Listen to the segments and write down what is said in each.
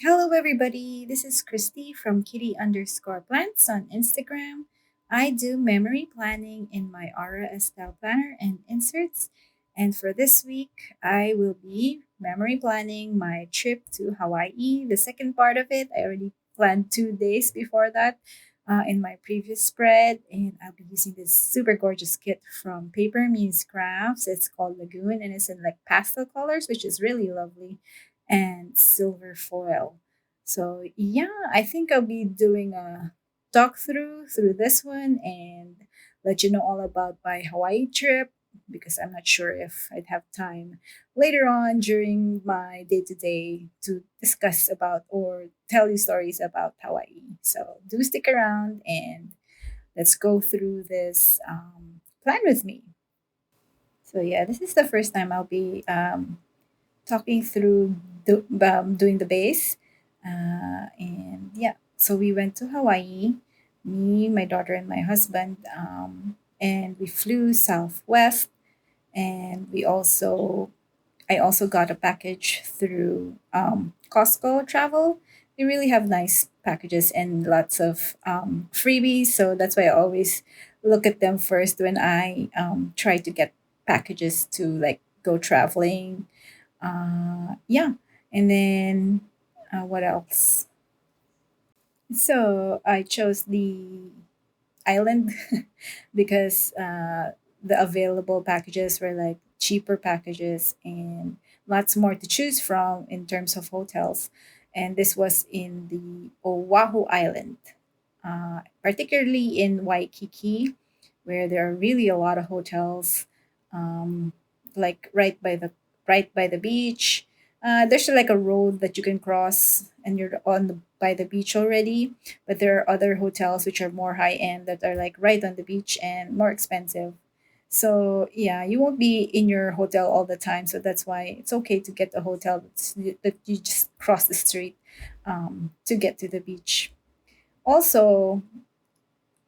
Hello, everybody. This is Christy from Kitty underscore plants on Instagram. I do memory planning in my Aura Estelle planner and inserts. And for this week, I will be memory planning my trip to Hawaii. The second part of it, I already planned 2 days before that in my previous spread. And I'll be using this super gorgeous kit from Paper Muse Crafts. It's called Lagoon and it's in like pastel colors, which is really lovely and silver foil. So yeah, I think I'll be doing a talk through this one and let you know all about my Hawaii trip because I'm not sure if I'd have time later on during my day to day to discuss about or tell you stories about Hawaii. So do stick around and let's go through this plan with me. So yeah, this is the first time I'll be talking through doing the base. And yeah, so we went to Hawaii, me, my daughter, and my husband. And we flew southwest. And I also got a package through Costco Travel. They really have nice packages and lots of freebies. So that's why I always look at them first when I try to get packages to like go traveling. Yeah, and then what else? So I chose the island because the available packages were like cheaper packages and lots more to choose from in terms of hotels. And this was in the Oahu Island, particularly in Waikiki, where there are really a lot of hotels, um, like right by the beach. There's like a road that you can cross, and you're on the by the beach already. But there are other hotels which are more high end that are like right on the beach and more expensive. So yeah, you won't be in your hotel all the time. So that's why it's okay to get a hotel that you just cross the street to get to the beach. Also,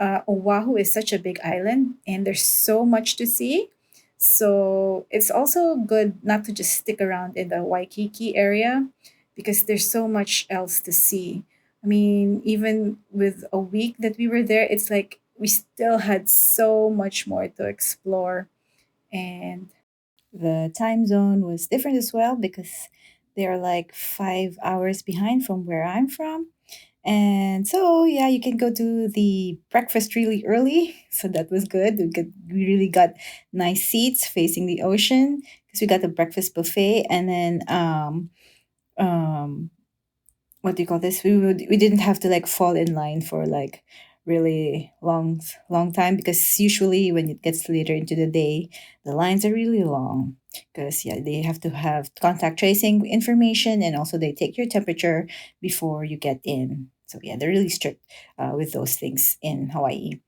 Oahu is such a big island and there's so much to see. So it's also good not to just stick around in the Waikiki area because there's so much else to see. I mean, even with a week that we were there, it's like we still had so much more to explore. And the time zone was different as well because they're like 5 hours behind from where I'm from. And so, yeah, you can go to the breakfast really early. So that was good. We really got nice seats facing the ocean because we got the breakfast buffet. And then, um, what do you call this? We didn't have to like fall in line for like really long time because usually when it gets later into the day, the lines are really long because yeah, they have to have contact tracing information and also they take your temperature before you get in. So yeah, they're really strict with those things in Hawaii.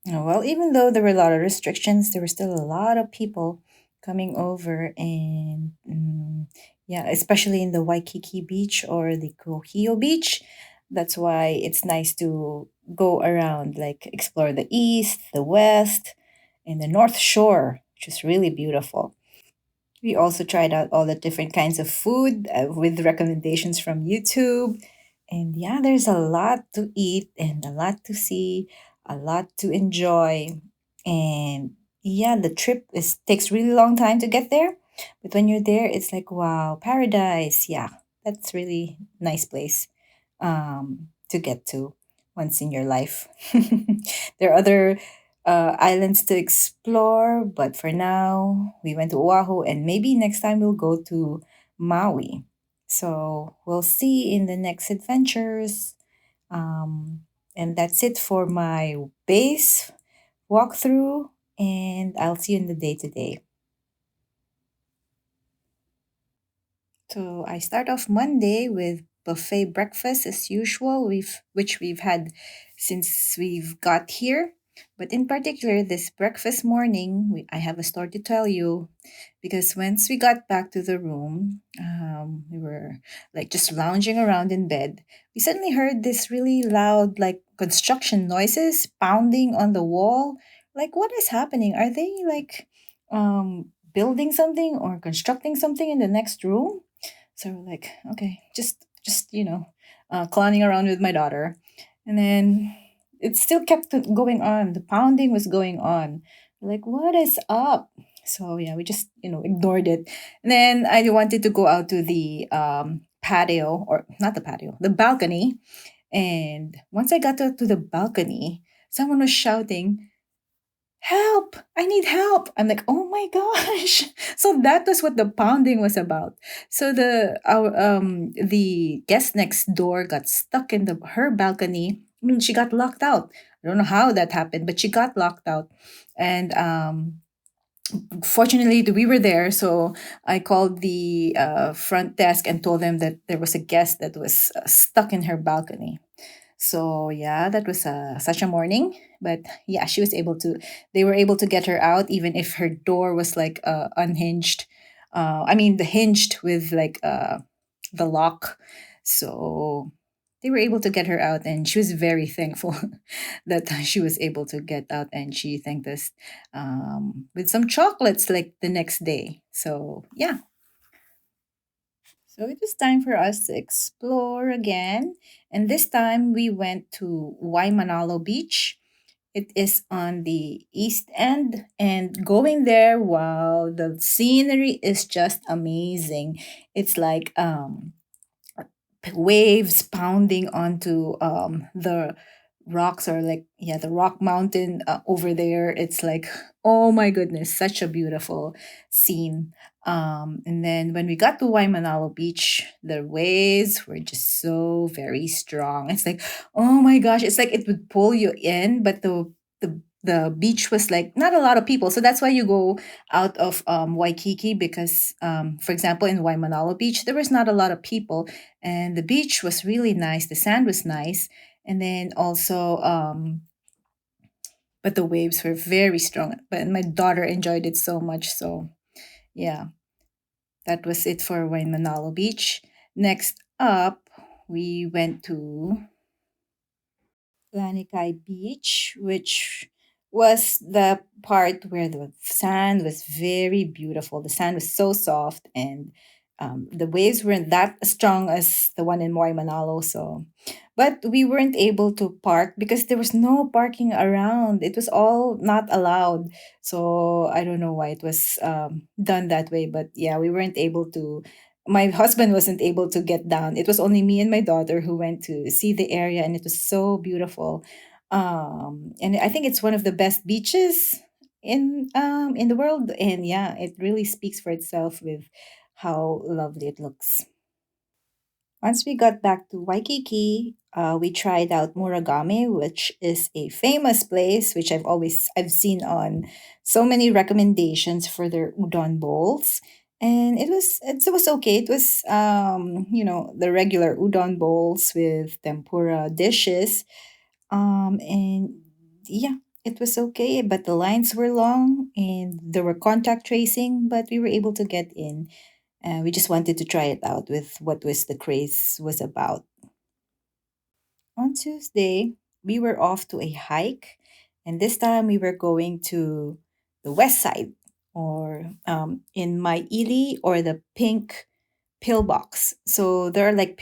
Well, even though there were a lot of restrictions, there were still a lot of people coming over, and yeah, especially in the Waikiki Beach or the Kohio Beach. That's why it's nice to go around, like explore the east, the west, and the North Shore, which is really beautiful. We also tried out all the different kinds of food with recommendations from YouTube. And yeah, there's a lot to eat and a lot to see, a lot to enjoy. And yeah, the trip is takes really long time to get there. But when you're there, it's like, wow, paradise. Yeah, that's really nice place to get to once in your life. There are other islands to explore, but for now, we went to Oahu, and maybe next time we'll go to Maui. So we'll see in the next adventures. Um, and that's it for my base walkthrough, and I'll see you in the day to day. So I start off Monday with buffet breakfast as usual, which we've had since we've got here. But in particular, this breakfast morning, I have a story to tell you because once we got back to the room, we were like just lounging around in bed. We suddenly heard this really loud, like construction noises pounding on the wall. Like, what is happening? Are they like building something or constructing something in the next room? So we're like, okay, just just clowning around with my daughter, and then it still kept going on. The pounding was going on. Like, what is up? So yeah, we just ignored it. And then I wanted to go out to the patio, or not the patio, the balcony. And once I got to the balcony, someone was shouting, "Help! I need help!" I'm like, "Oh my gosh!" So that was what the pounding was about. So the guest next door got stuck in the her balcony. I mean, she got locked out. I don't know how that happened, but she got locked out. And fortunately, we were there, so I called the front desk and told them that there was a guest that was stuck in her balcony. So yeah, that was such a morning. But yeah, she was able to. They were able to get her out, even if her door was like unhinged. I mean, the hinged with like the lock. So they were able to get her out, and she was very thankful that she was able to get out. And she thanked us with some chocolates like the next day. So yeah, so it was time for us to explore again. And this time we went to Waimanalo Beach. It is on the east end. And going there, wow, the scenery is just amazing. It's like waves pounding onto the rocks, or like, yeah, the rock mountain over there. It's like, oh my goodness, such a beautiful scene. And then when we got to Waimanalo Beach, the waves were just so very strong. It's like, oh my gosh, it's like it would pull you in. But the beach was like not a lot of people, so that's why you go out of Waikiki, because for example, in Waimanalo Beach there was not a lot of people, and the beach was really nice. The sand was nice, and then also, but the waves were very strong. But my daughter enjoyed it so much. So yeah, that was it for Waimanalo Beach. Next up, we went to Lanikai Beach, which was the part where the sand was very beautiful. The sand was so soft, and the waves weren't that strong as the one in Moana. So, but we weren't able to park because there was no parking around. It was all not allowed. So I don't know why it was done that way, but yeah, we weren't able to. My husband wasn't able to get down. It was only me and my daughter who went to see the area, and it was so beautiful. And I think it's one of the best beaches in the world. And yeah, it really speaks for itself with how lovely it looks. Once we got back to Waikiki, we tried out Muragame, which is a famous place, which I've seen on so many recommendations for their udon bowls, and it was okay. It was the regular udon bowls with tempura dishes, and yeah, it was okay. But the lines were long, and there were contact tracing, but we were able to get in. We just wanted to try it out with what was the craze was about. On Tuesday, we were off to a hike, and this time we were going to the west side, or in Maili, or the pink pillbox. So there are like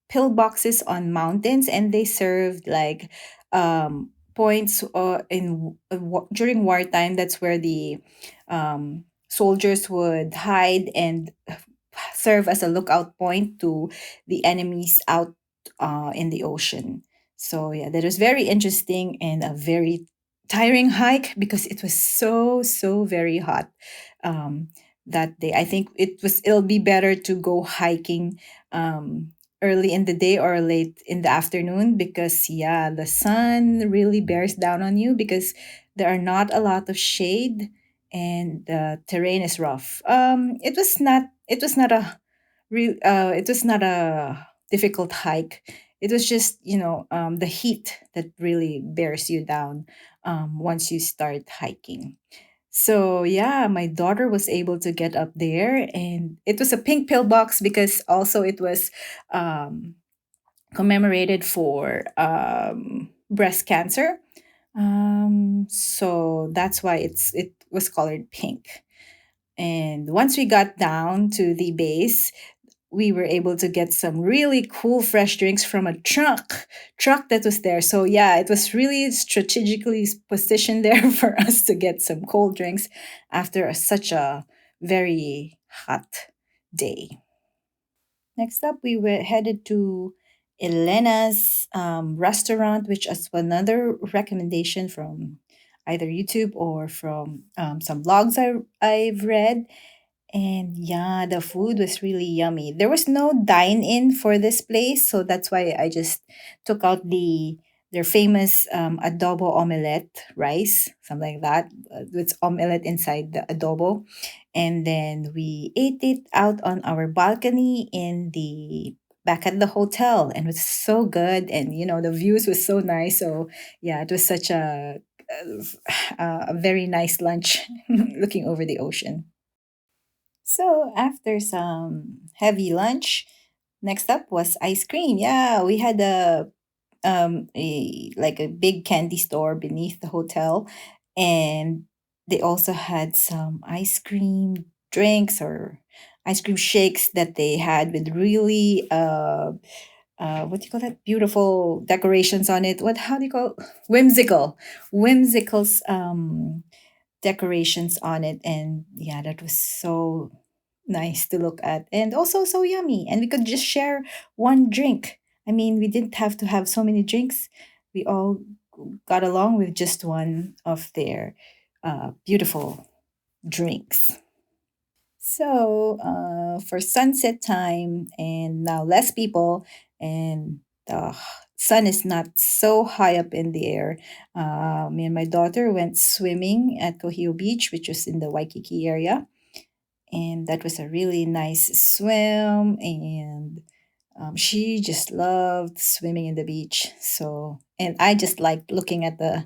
pillboxes on mountains, and they served like points during wartime. That's where the soldiers would hide and serve as a lookout point to the enemies out in the ocean. So yeah, that was very interesting and a very tiring hike because it was so very hot that day. I think it'll be better to go hiking early in the day or late in the afternoon, because yeah, the sun really bears down on you because there are not a lot of shade and the terrain is rough. It was not a it was not a difficult hike. It was just the heat that really bears you down once you start hiking. So yeah, my daughter was able to get up there, and it was a pink pillbox because also it was um, commemorated for breast cancer. So that's why it was colored pink. And once we got down to the base, we were able to get some really cool fresh drinks from a truck that was there. So yeah, it was really strategically positioned there for us to get some cold drinks after such a very hot day. Next up, we were headed to Elena's restaurant, which is another recommendation from either YouTube or from some blogs I've read. And yeah, the food was really yummy. There was no dine in for this place, so that's why I just took out their famous adobo omelette rice, something like that. With omelette inside the adobo, and then we ate it out on our balcony in the back at the hotel, and it was so good. And the views was so nice. So yeah, it was such a very nice lunch, looking over the ocean. So after some heavy lunch, next up was ice cream. Yeah, we had a like a big candy store beneath the hotel, and they also had some ice cream drinks or ice cream shakes that they had with really what do you call that, beautiful decorations on it. What How do you call, whimsicals decorations on it. And yeah, that was so nice to look at and also so yummy. And we could just share one drink. I mean, we didn't have to have so many drinks. We all got along with just one of their beautiful drinks. So for sunset time, and now less people, and the sun is not so high up in the air. Me and my daughter went swimming at Cohio Beach, which was in the Waikiki area, and that was a really nice swim. And she just loved swimming in the beach. So, and I just liked looking at the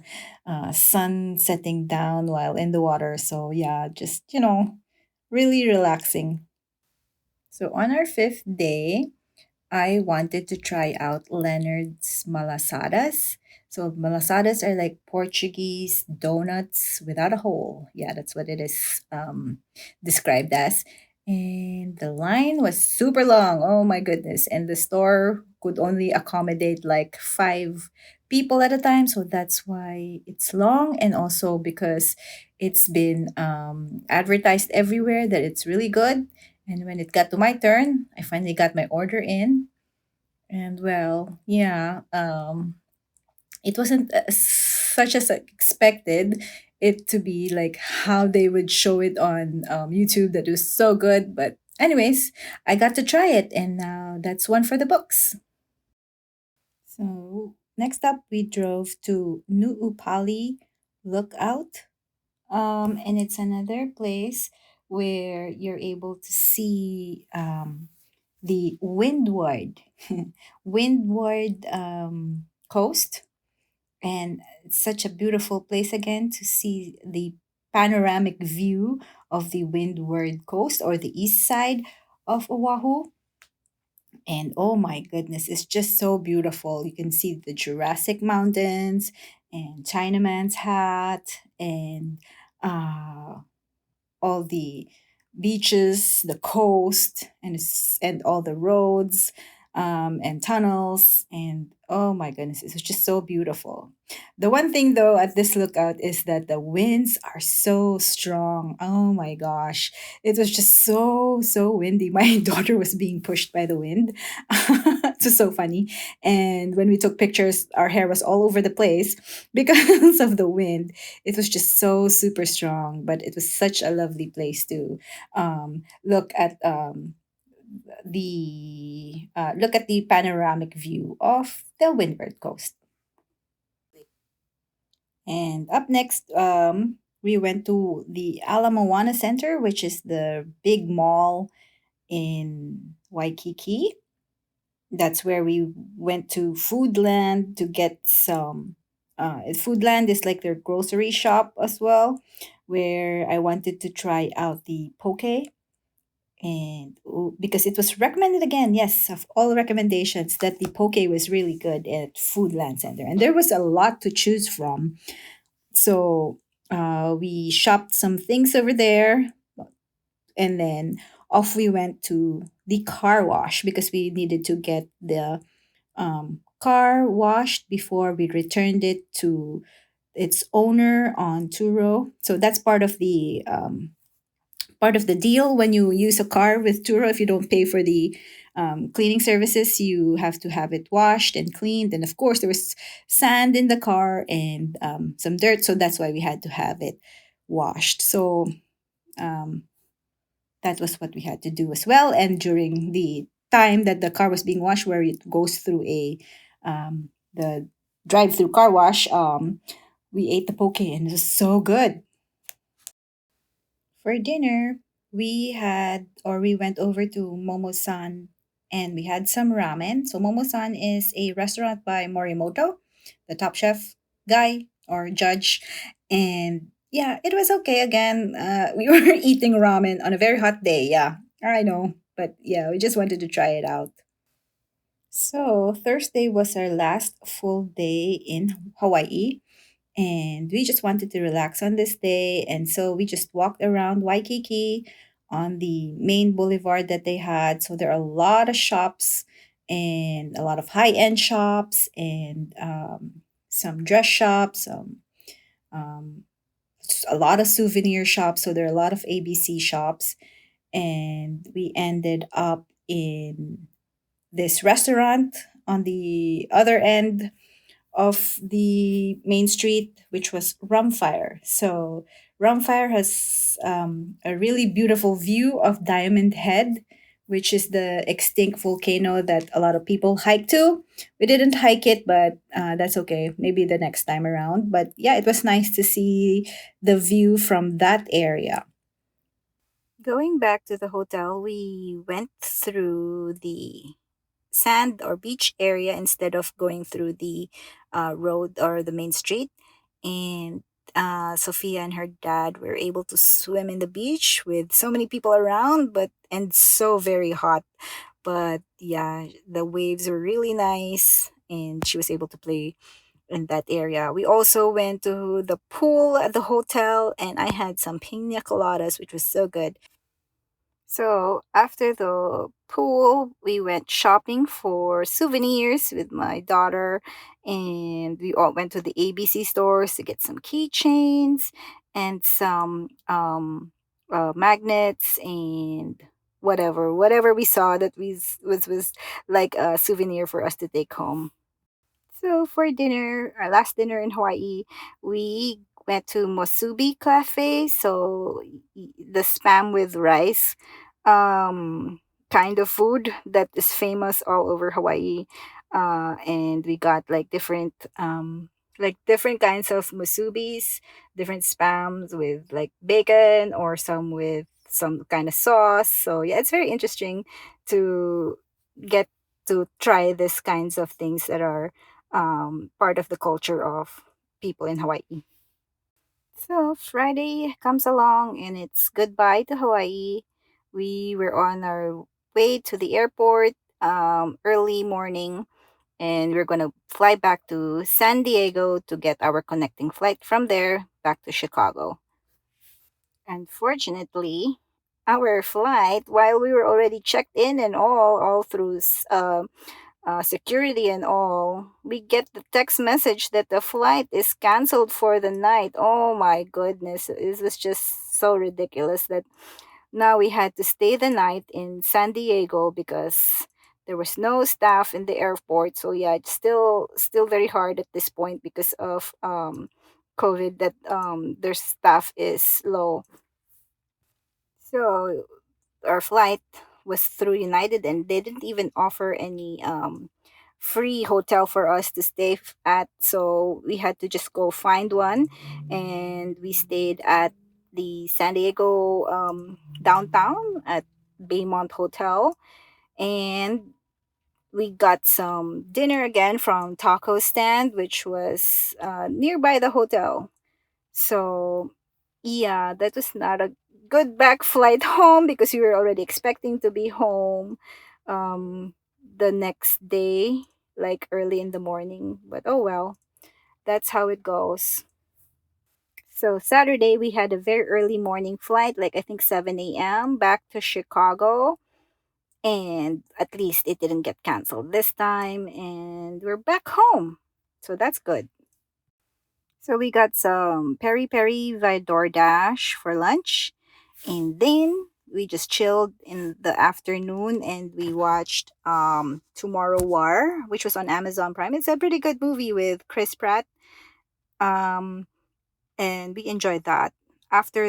sun setting down while in the water. So yeah, just really relaxing. So on our fifth day, I wanted to try out Leonard's malasadas. So malasadas are like Portuguese donuts without a hole. Yeah, that's what it is described as. And the line was super long. Oh my goodness. And the store could only accommodate like 5 people at a time. So that's why it's long. And also because it's been advertised everywhere that it's really good. And when it got to my turn, I finally got my order in. And well, yeah, it wasn't such as expected it to be like how they would show it on YouTube. That was so good. But anyways, I got to try it, and now that's one for the books. So next up, we drove to Nuupali Lookout, and it's another place where you're able to see the windward coast, and it's such a beautiful place again to see the panoramic view of the windward coast or the east side of Oahu. And oh my goodness, it's just so beautiful. You can see the Jurassic Mountains and Chinaman's Hat, and uh, all the beaches, the coast, and all the roads and tunnels. And oh my goodness, it was just so beautiful. The one thing though at this lookout is that the winds are so strong. Oh my gosh, it was just so windy. My daughter was being pushed by the wind. It was so funny. And when we took pictures, our hair was all over the place because of the wind. It was just so super strong, but it was such a lovely place to look at the panoramic view of the windward coast. And up next, we went to the Moana Center, which is the big mall in Waikiki. That's where we went to Foodland to get some. Foodland is like their grocery shop as well, where I wanted to try out the poke, and because it was recommended again, yes, of all recommendations, that the poke was really good at Foodland Center, and there was a lot to choose from. So we shopped some things over there, and then off we went to the car wash because we needed to get the car washed before we returned it to its owner on Turo. So that's part of the deal when you use a car with Turo. If you don't pay for the cleaning services, you have to have it washed and cleaned. And of course, there was sand in the car and some dirt, so that's why we had to have it washed. So um, that was what we had to do as well. And during the time that the car was being washed, where it goes through the drive-through car wash, we ate the poke and it was so good. For dinner, we went over to Momo-san and we had some ramen. So Momo-san is a restaurant by Morimoto, the top chef guy or judge. And yeah, it was okay. Again, we were eating ramen on a very hot day. Yeah, I know. But yeah, we just wanted to try it out. So Thursday was our last full day in Hawaii. And we just wanted to relax on this day. And so we just walked around Waikiki on the main boulevard that they had. So there are a lot of shops and a lot of high end shops and some dress shops, um, a lot of souvenir shops. So there are a lot of ABC shops. And we ended up in this restaurant on the other end of the main street, which was Rumfire. So Rumfire has a really beautiful view of Diamond Head, which is the extinct volcano that a lot of people hike to. We didn't hike it, but that's okay. Maybe the next time around. But yeah, it was nice to see the view from that area. Going back to the hotel, we went through the sand or beach area instead of going through the road or the main street. And Sophia and her dad were able to swim in the beach with so many people around, but and so very hot. But yeah, the waves were really nice, and she was able to play in that area. We also went to the pool at the hotel, and I had some pina coladas, which was so good. So after the pool, we went shopping for souvenirs with my daughter, and we all went to the ABC stores to get some keychains and some magnets and whatever we saw that was like a souvenir for us to take home. So for dinner, our last dinner in Hawaii, we went to Mosubi Cafe. So the spam with rice kind of food that is famous all over Hawaii. And we got like different kinds of musubis, different spams with like bacon or some with some kind of sauce. So yeah, it's very interesting to get to try these kinds of things that are part of the culture of people in Hawaii. So Friday comes along and it's goodbye to Hawaii. We were on our way to the airport early morning, and we're going to fly back to San Diego to get our connecting flight from there back to Chicago. Unfortunately, our flight, while we were already checked in and all through security and all, we get the text message that the flight is canceled for the night. Oh my goodness. It was just so ridiculous that now we had to stay the night in San Diego because there was no staff in the airport. So yeah, it's still very hard at this point because of COVID that their staff is low. So our flight was through United and they didn't even offer any free hotel for us to stay at. So we had to just go find one, and we stayed at the San Diego downtown at Baymont Hotel, and we got some dinner again from Taco Stand, which was nearby the hotel. So, yeah, that was not a good back flight home because we were already expecting to be home the next day, like early in the morning. But oh well, that's how it goes. So Saturday we had a very early morning flight, like I think 7 a.m. back to Chicago. And at least it didn't get canceled this time, and we're back home. So that's good. So we got some peri peri via DoorDash for lunch, and then we just chilled in the afternoon and we watched Tomorrow War, which was on Amazon Prime. It's a pretty good movie with Chris Pratt. Um and we enjoyed that. After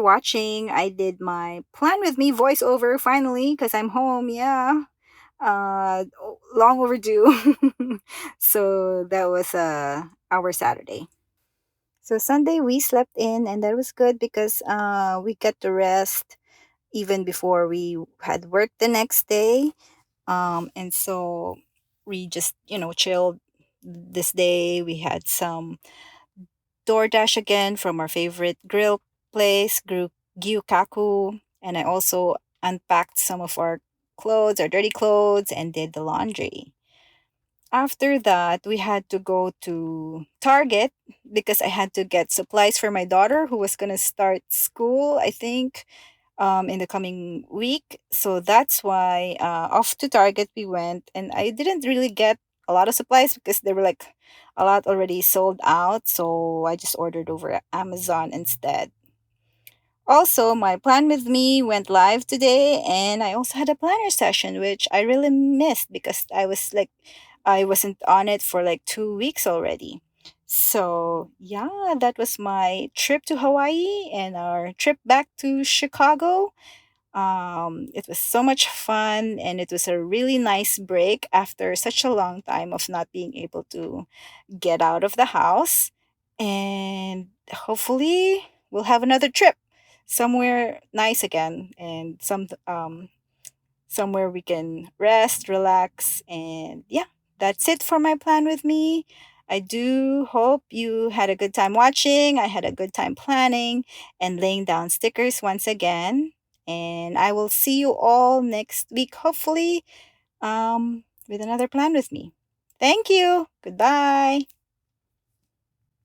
watching, I did my plan with me voiceover finally because I'm home. Yeah, long overdue. So that was our Saturday. So Sunday we slept in, and that was good because we got to rest even before we had work the next day. And so we just chilled this day. We had some DoorDash again from our favorite grill place, Gyukaku, and I also unpacked some of our clothes, our dirty clothes, and did the laundry. After that, we had to go to Target because I had to get supplies for my daughter who was going to start school, I think, in the coming week. So that's why off to Target we went. And I didn't really get a lot of supplies because they were like a lot already sold out. So I just ordered over Amazon instead. Also, my plan with me went live today, and I also had a planner session, which I really missed because I wasn't on it for like 2 weeks already. So, yeah, that was my trip to Hawaii and our trip back to Chicago. It was so much fun, and it was a really nice break after such a long time of not being able to get out of the house. And hopefully, we'll have another trip somewhere nice again, and somewhere we can rest, relax, and yeah, that's it for my plan with me. I do hope you had a good time watching. I had a good time planning and laying down stickers once again. And I will see you all next week, hopefully, with another plan with me. Thank you. Goodbye.